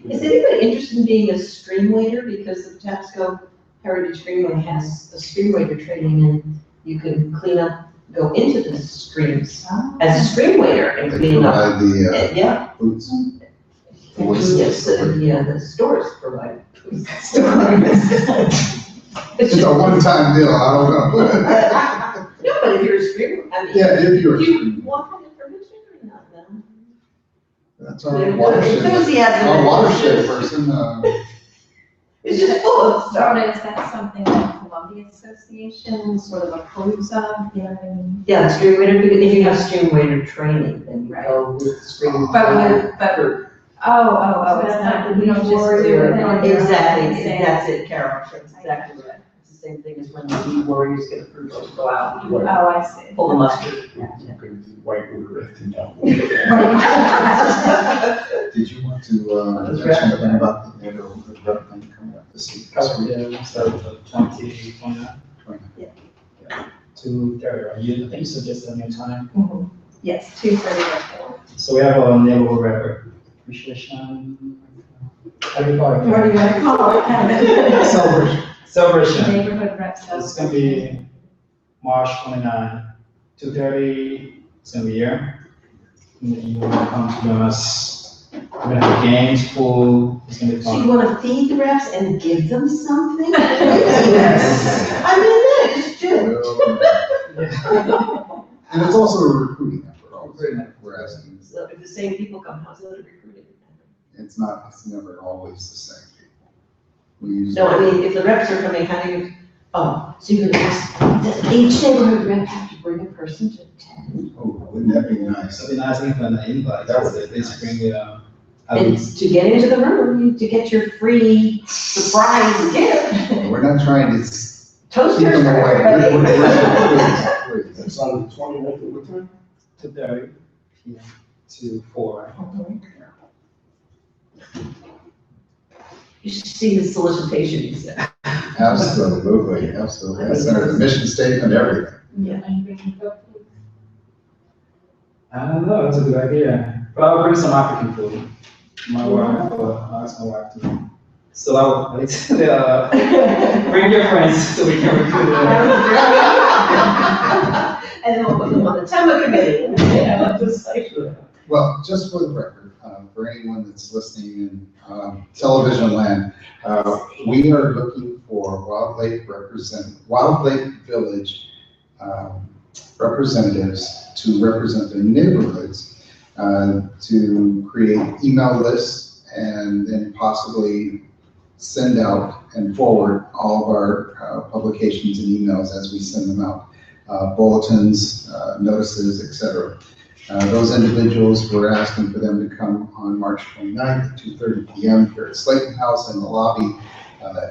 Is anybody interested in being a stream waiter? Because the Tapsco Heritage Greenway has a stream waiter training and you can clean up, go into the streams as a stream waiter and They clean up. provide the Yeah, boots. The whistle. yes, the stores provide. It's It's a one-time deal, I don't know. No, but if you're a stream, I mean. Yeah, if you're. Do you want that information or not, no? That's our watershed. Enthusiasm. Our watershed person, It's just full of So stuff. is that something that Columbia Association sort of approves of, you know what I mean? Yeah, the stream waiter, if you have stream waiter training, then you go with the stream. But it's not, we don't just do it. Exactly, that's it, Carol, that's exactly right. It's the same thing as when the lead warriors get approved to go out and Oh, I see. pull the mustard. White wood rifting down. did you want to, mention anything about the neighborhood rep thing coming up this week? Yeah, we started the 29. 2:30, right? You, I think you suggested a new time. Mhm. Yes, 2:30 or 4. So we have a neighborhood rep appreciation. How do you call it? What do you want to call it? Celebration. Neighborhood rep It's gonna celebration. be March 29, 2:30, it's gonna be here. And then you wanna come to join us. We're gonna have games, food, it's gonna be So you fun. wanna feed the reps and give them something? I mean, that's just. And it's also a recruiting effort, always. We're asking, So if the same people come, how's that a recruiting? it's never always the same people. We use. No, I mean, if the reps are coming, how do you, oh, so you're gonna ask, does each neighborhood rep have to bring a person to attend? Oh, wouldn't that be nice? So it'd be nice if an invite, That would at be least nice. bring It's to get into the room, to get your free surprise gift. We're not trying to keep Toasters them for away. everybody. Please, please. That's on the 29th at what time? 2:30 p.m. to 4. You should see the solicitation you said. Absolutely, absolutely. That's our mission statement, everything. Yeah. I don't know, that's a good idea. But I'll bring some African food. My wife, I'll ask my wife to. So I'll, bring your friends so we can recruit them. And then we'll put them on the TEMA committee. Yeah, just like. Well, just for the record, for anyone that's listening in television land, we are looking for Wilde Lake Village representatives to represent the neighborhoods, to create email lists and then possibly send out and forward all of our publications and emails as we send them out, bulletins, notices, etc. Those individuals, we're asking for them to come on March 29th at 2:30 p.m. here at Slayton House in the lobby.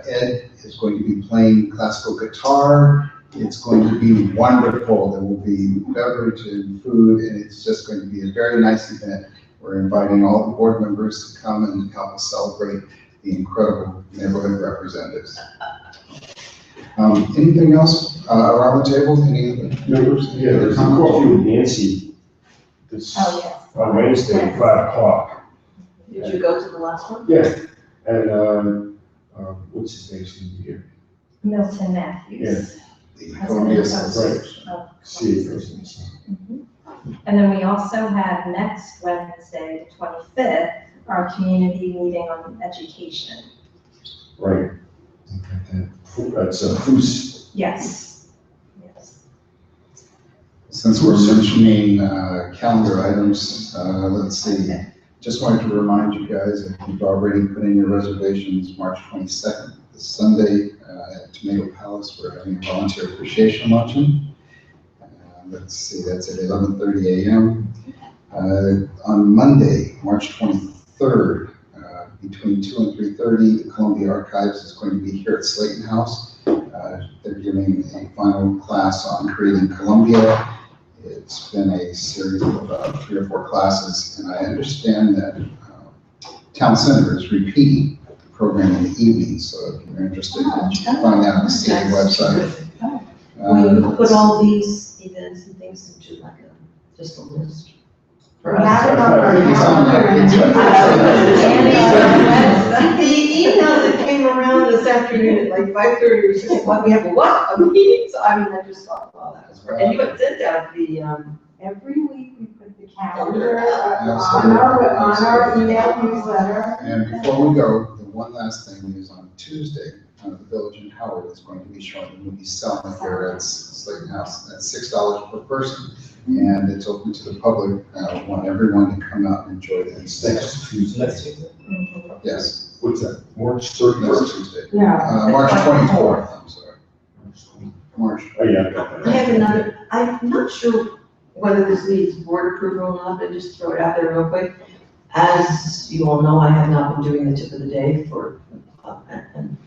Ed is going to be playing classical guitar. It's going to be wonderful. There will be beverage and food, and it's just going to be a very nice event. We're inviting all the board members to come and help us celebrate the incredible neighborhood representatives. Anything else around the table? Any other members? Yeah, there's a coffee with Nancy this, Oh, yes. on Wednesday at 5 o'clock. Did you go to the last one? Yeah, and, what's his name's gonna be here? Milton Matthews. The Columbia Association. Oh, See you first. And then we also have next Wednesday, the 25th, our community meeting on education. Right. That's a Foos. Yes. Yes. Since we're mentioning calendar items, let's see. Just wanted to remind you guys, if you've already put in your reservations, March 22nd, this Sunday at Tomato Palace, we're having a volunteer appreciation luncheon. Let's see, that's at 11:30 a.m. On Monday, March 23rd, between 2 and 3:30, the Columbia Archives is going to be here at Slayton House. They're giving a final class on creating Columbia. It's been a series of about 3 or 4 classes, and I understand that Town Center is repeating the program in the evening, so if you're interested, you can find out on the city website. Will you put all these events and things into like just a list? For We have it us? on our The email that came around this afternoon at like 5:30 or 6 o'clock, we have a what, a meeting? So I mean, I just thought, wow, that was great. And you had sent out the, Every week we put the calendar on our email newsletter. And before we go, the one last thing is on Tuesday, the Village in Howard is going to be showing the movie Selma here at Slayton House. That's $6 per person, and it's open to the public. I want everyone to come out and enjoy the instead. Next Tuesday. Next Tuesday. Yes, What's that? March next 31st? Tuesday. Yeah. March 24th, I'm sorry. March. Oh, yeah, I got I that. have another, I'm not sure whether this needs board approval or not, but just throw it out there real quick. As you all know, I have not been doing the tip of the day for an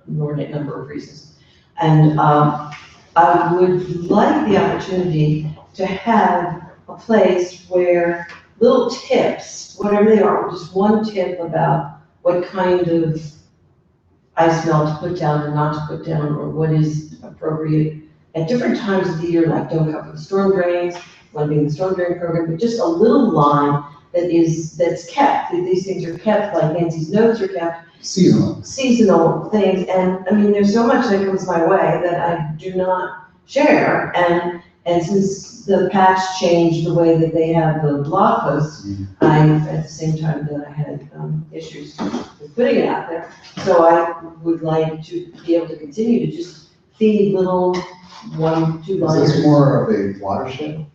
inordinate number of reasons. And I would like the opportunity to have a place where little tips, whatever they are, just one tip about what kind of ice melt to put down and not to put down, or what is appropriate at different times of the year, like don't cover the storm drains, one being the storm drain program, but just a little line that's kept, that these things are kept, like Nancy's notes are kept, seasonal things. And I mean, there's so much that comes my way that I do not share. And since the patch changed the way that they have the blog posts, at the same time that I had issues with putting it out there. So I would like to be able to continue to just feed little 1-2 Is liners. this more of a watershed?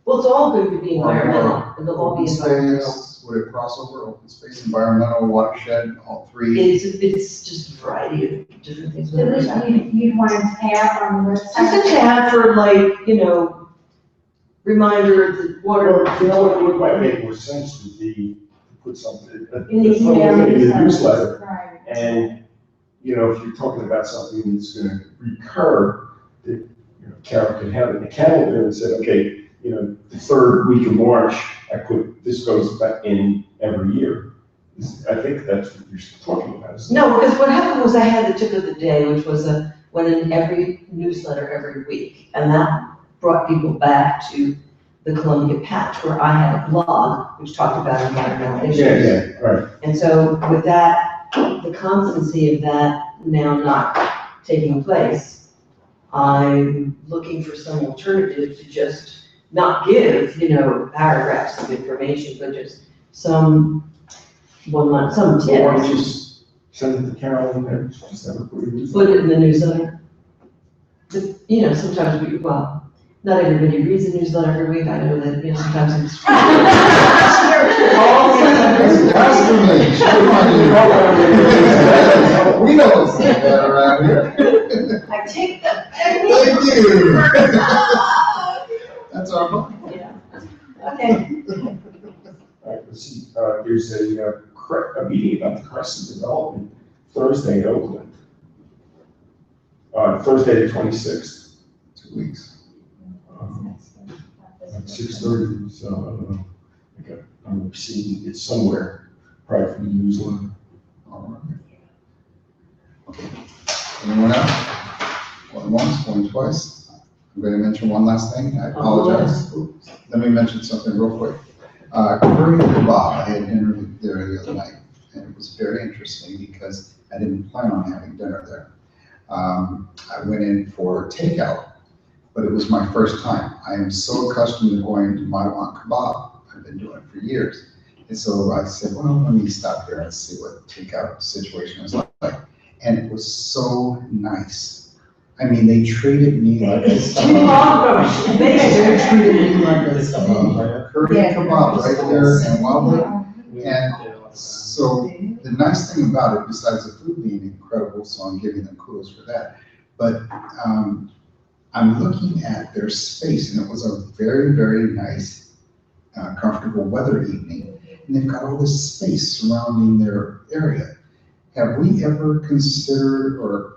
Well, it's all going to be environmental, it'll all be environmental. would it cross over, open space, environmental, watershed, all three? It's just a variety of different things. So this, you'd want to tab on the Just a website? tab for like, reminder of the water. Well, you know what might make more sense would be to put something, In the in the newsletter. Right. And, if you're talking about something that's gonna recur, that, Carol can have it in the calendar and say, okay, the third week of March, this goes back in every year. I think that's what you're talking about. isn't it? No, because what happened was I had the tip of the day, which was went in every newsletter every week. And that brought people back to the Columbia Patch, where I had a blog, which talked about environmental issues. Yeah, right. And so with that, the constancy of that now not taking place, I'm looking for some alternative to just not give, paragraphs of information, but just some Or tips. just send it to Carol and just have her put it in. Put it in the newsletter. But, sometimes not everybody reads the newsletter every week. I know that, sometimes it's. Blasphemy. We don't say that around here. I take that. Thank you. That's our point. Yeah. Okay. All right, let's see, there's a meeting about the Crescent Development Thursday in Oakland. Thursday the 26th. 2 weeks. At 6:30, so I don't know. I'm seeing it somewhere, probably from the newsletter. All right. Anyone else? Going once, going twice? I'm going to mention one last thing. I apologize. Let me mention something real quick. Curry Kebab, I had dinner there the other night, and it was very interesting because I didn't plan on having dinner there. I went in for takeout, but it was my first time. I am so accustomed to going to Maiwan Kebab. I've been doing it for years. And so I said, well, let me stop here and see what takeout situation is like. And it was so nice. I mean, they treated me like a star. They treated me like a star. Curry Kebab right there in Wilde. And so the nice thing about it, besides the food being incredible, so I'm giving them kudos for that, but I'm looking at their space, and it was a very, very nice, comfortable weather evening, and they've got all this space surrounding their area. Have we ever considered, or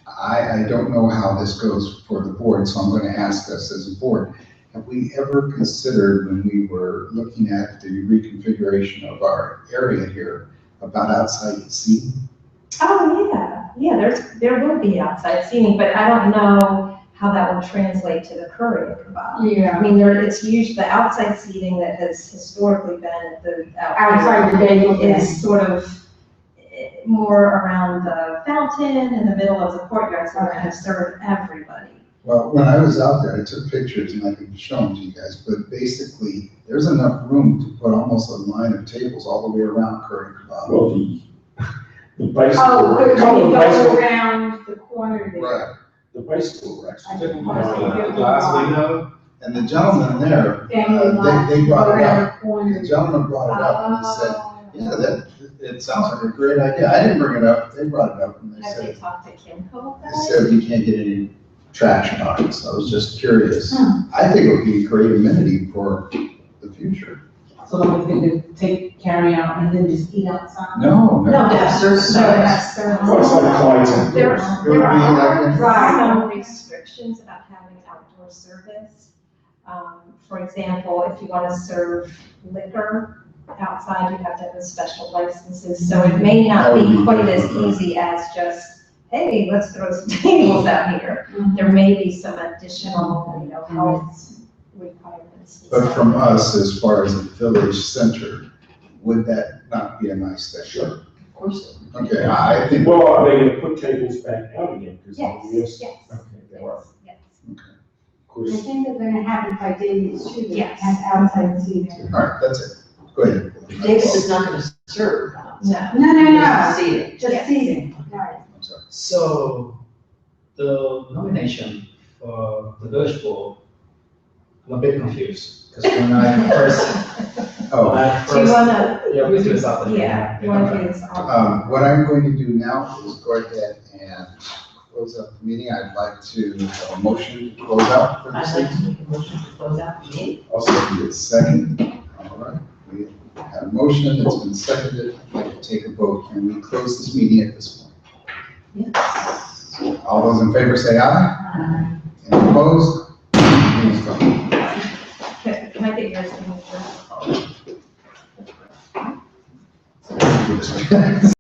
I don't know how this goes for the board, so I'm going to ask us as a board, have we ever considered when we were looking at the reconfiguration of our area here about outside seating? Oh, yeah, there will be outside seating, but I don't know how that will translate to the curry kebab. Yeah. I mean, it's usually the outside seating that has historically been at the. Outside the bagel is sort of more around the fountain in the middle of the courtyard, so we're gonna serve everybody. Well, when I was out there, I took pictures and I can show them to you guys, but basically, there's enough room to put almost a line of tables all the way around curry kebab. Well, the bicycle, Oh, a when couple you of go bicycle, around the corner there. Right, the bicycle racks. The glass window. and the gentleman there, Family lot, they brought it around up. the corner. The gentleman brought it up and he said, yeah, it sounds like a great idea. I didn't bring it up, they brought it up and they Have they said, talked to Kimco about they it? said we can't get any traction on it, so I was just curious. I think it would be a great amenity for the future. So like we could take, carry out and then just eat outside? No, No, they have service. Well, it's like clients and There doors. It would be like are some restrictions about having outdoor service. For example, if you want to serve liquor outside, you have to have a special licenses. So it may not be quite as easy as just, hey, let's throw some tables out here. There may be some additional, health requirements. But from us, as far as the village center, would that not be a nice thing? Sure. Of course. Okay, I think. Well, are they gonna put tables back out again? 'Cause Yes, Okay, they are. yes. Of I course. think they're gonna have it by David's too, that Yes. has outside seating. All right, that's it. Go ahead. Davis is not gonna serve. No. No, Seating. just Yes. seating, right. I'm sorry. So the nomination for the village board, I'm a bit confused. Because when I first, Oh, Do you wanna, yeah, we do this after. yeah, you wanna do this all? what I'm going to do now is go ahead and close out the meeting. I'd like to have a motion to close out for this I'd like evening. to make a motion to close out the meeting. I'll second it second. All right, we have a motion that's been seconded. I'd like to take a vote. Can we close this meeting at this point? Yes. All those in favor say aye. Any opposed? Meeting's gone. Can I get your signature? Good.